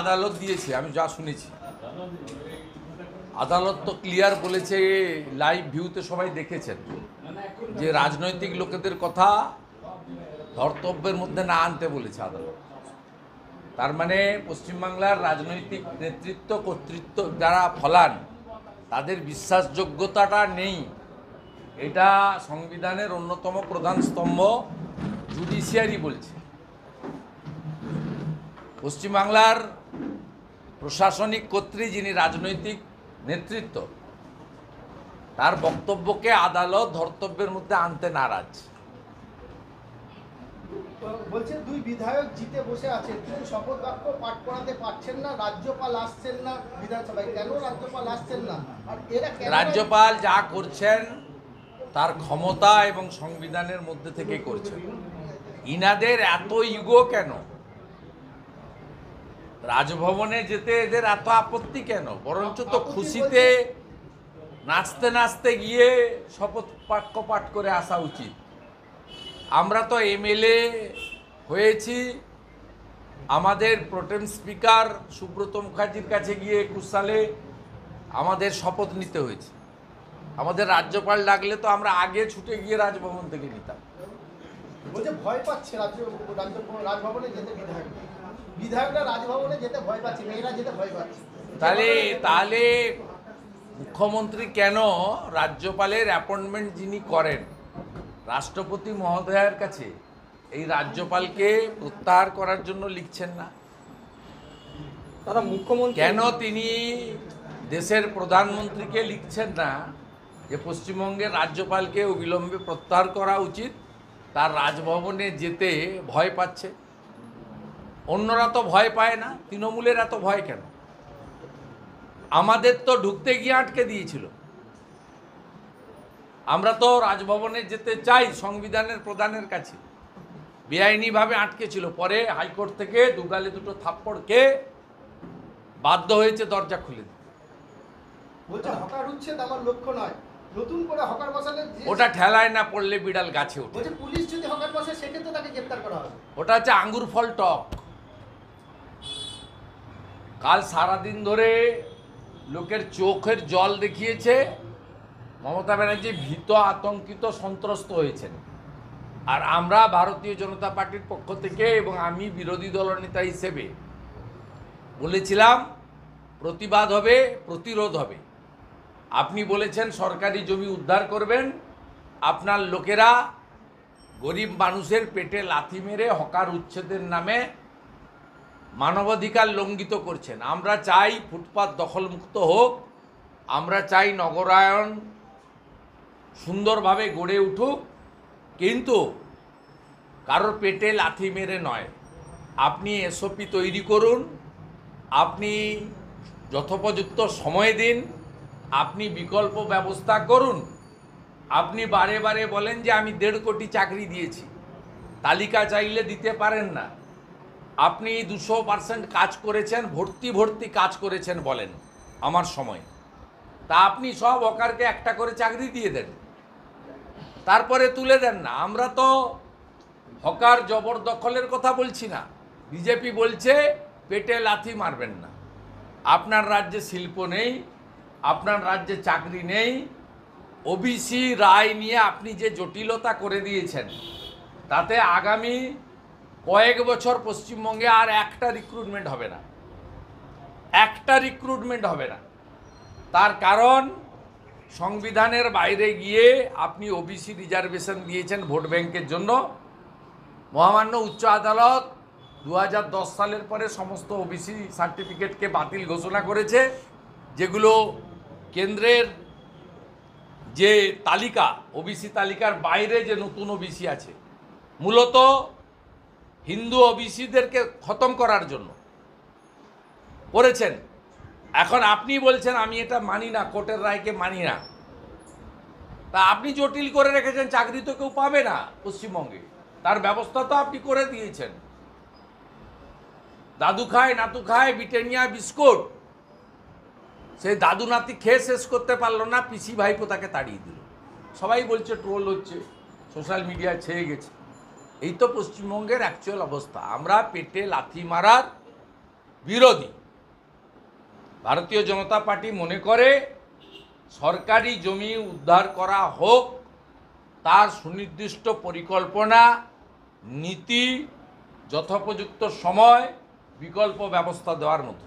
আদালত দিয়েছে, আমি যা শুনেছি। আদালত তো ক্লিয়ার বলেছে, লাইভ ভিউতে সবাই দেখেছেন, যে রাজনৈতিক লোকেদের কথা ধর্তব্যের মধ্যে না আনতে বলেছে আদালত। তার মানে পশ্চিমবাংলার রাজনৈতিক নেতৃত্ব কর্তৃত্ব যারা ফলান, তাদের বিশ্বাসযোগ্যতাটা নেই। এটা সংবিধানের অন্যতম প্রধান স্তম্ভ জুডিশিয়ারি বলছে। পশ্চিমবাংলার প্রশাসনিক কর্ত্রী যিনি রাজনৈতিক নেতৃত্ব, তার বক্তব্যকে আদালত ধর্তব্যের মধ্যে আনতে নারাজ। বলছে দুই বিধায়ক জিতে বসে আছেন, কিন্তু শপথ বাক্য পাঠ করাতে পারছেন না, রাজ্যপাল আসছেন না বিধানসভায়। কেন রাজ্যপাল আসছেন না? আর এরা রাজ্যপাল যা করছেন তার ক্ষমতা এবং সংবিধানের মধ্যে থেকে করছেন। ইনাদের এত ইগো কেন? রাজভবনে যেতে এদের এত আপত্তি কেন? বরঞ্চ তো খুশিতে নাচতে নাচতে গিয়ে শপথ বাক্য পাঠ করে আসা উচিত। আমরা তো এমএলএ হয়েছি, আমাদের প্রোটেম স্পিকার সুব্রত মুখার্জির কাছে গিয়ে 21 সালে আমাদের শপথ নিতে হয়েছে। আমাদের রাজ্যপাল ডাকলে তো আমরা আগে ছুটে গিয়ে রাজভবন থেকে নিতাম। বলছে ভয় পাচ্ছে রাজভবনে যেতে, বিধায়করা রাজভবনে যেতে ভয় পাচ্ছে, মেয়েরা যেতে ভয় পাচ্ছে। তাহলে মুখ্যমন্ত্রী কেন রাজ্যপালের অ্যাপয়েন্টমেন্ট যিনি করেন রাষ্ট্রপতি মহোদয়ের কাছে এই রাজ্যপালকে প্রত্যাহার করার জন্য লিখছেন না? তারা মুখ্যমন্ত্রী কেন তিনি দেশের প্রধানমন্ত্রীকে লিখছেন না যে পশ্চিমবঙ্গের রাজ্যপালকে অবিলম্বে প্রত্যাহার করা উচিত? তার রাজভবনে যেতে ভয় পাচ্ছে। অন্যরা তো ভয় পায় না, তৃণমূলের এত ভয় কেন? আমাদের তো ঢুকতে গিয়ে আটকে দিয়েছিল। আমরা তো রাজভবনে যেতে চাই সংবিধানের প্রধানের কাছে, বেআইনিভাবে আটকে ছিল। পরে হাইকোর্ট থেকে দুগালে দুটো থাপ্পড় খেয়ে বাধ্য হয়েছে দরজা খুলে দিতে। বলছে হকার উচ্ছেদ আমার লক্ষ্য নয়, নতুন করে হকার বসালে ওটা ঠেলায় না পড়লে বিড়াল গাছে ওঠে। বলছে পুলিশ যদি হকার বসে সেক্ষেত্রে তাকে গ্রেপ্তার করা হবে। ওটা হচ্ছে আঙ্গুর ফল টক। কাল সারাদিন ধরে লোকের চোখের জল দেখিয়েছে। মমতা ব্যানার্জি ভীত, আতঙ্কিত, সন্ত্রস্ত হয়েছেন। আর আমরা ভারতীয় জনতা পার্টির পক্ষ থেকে এবং আমি বিরোধী দলনেতা হিসেবে বলেছিলাম প্রতিবাদ হবে, প্রতিরোধ হবে। আপনি বলেছেন সরকারি জমি উদ্ধার করবেন, আপনার লোকেরা গরিব মানুষের পেটে লাথি মেরে হকার উচ্ছেদের নামে মানবাধিকার লঙ্ঘিত করছেন। আমরা চাই ফুটপাত দখলমুক্ত হোক, আমরা চাই নগরায়ন সুন্দরভাবে গড়ে উঠুক, কিন্তু কারোর পেটে লাথি মেরে নয়। আপনি এসওপি তৈরি করুন, আপনি যথোপযুক্ত সময় দিন, আপনি বিকল্প ব্যবস্থা করুন। আপনি বারে বারে বলেন যে আমি 1.5 কোটি চাকরি দিয়েছি, তালিকা চাইলে দিতে পারেন না। আপনি 200% কাজ করেছেন, ভর্তি কাজ করেছেন বলেন আমার সময়। তা আপনি সব হকারকে একটা করে চাকরি দিয়ে দেন, তারপরে তুলে দেন না। আমরা তো হকার জবরদখলের কথা বলছি না। বিজেপি বলছে পেটে লাথি মারবেন না। আপনার রাজ্যে শিল্প নেই, আপনার রাজ্যে চাকরি নেই। ওবিসি রায় নিয়ে আপনি যে জটিলতা করে দিয়েছেন, তাতে আগামী কয়েক বছর পশ্চিমবঙ্গে আর একটা রিক্রুটমেন্ট হবে না, একটা রিক্রুটমেন্ট হবে না। তার কারণ সংবিধানের বাইরে গিয়ে আপনি ওবিসি রিজার্ভেশন দিয়েছেন ভোট ব্যাংকের জন্য। মহামান্য উচ্চ আদালত 2010 সালের পরে সমস্ত ওবিসি সার্টিফিকেটকে বাতিল ঘোষণা করেছে, যেগুলো কেন্দ্রের যে তালিকা, ওবিসি তালিকার বাইরে যে নতুন ওবিসি আছে, মূলত হিন্দু ওবিসিদেরকে খতম করার জন্য করেছেন। এখন আপনি বলছেন আমি এটা মানি না, কোর্টের রায়কে মানি না। তা আপনি জটিল করে রেখেছেন, চাকরি তো কেউ পাবে না পশ্চিমবঙ্গে, তার ব্যবস্থা তো আপনি করে দিয়েছেন। দাদু খায় নাতু খায় ব্রিটানিয়া বিস্কুট, সেই দাদু নাতি খেয়ে শেষ করতে পারলো না, পিসি ভাইপো তাকে তাড়িয়ে দিল। সবাই বলছে, ট্রোল হচ্ছে, সোশ্যাল মিডিয়ায় ছেয়ে গেছে। এই তো পশ্চিমবঙ্গের অ্যাকচুয়াল অবস্থা। আমরা পেটে লাথি মারার বিরোধী। ভারতীয় জনতা পার্টি মনে করে সরকারি জমি উদ্ধার করা হোক, তার সুনির্দিষ্ট পরিকল্পনা, নীতি, যথোপযুক্ত সময়, বিকল্প ব্যবস্থা দেওয়ার মতো।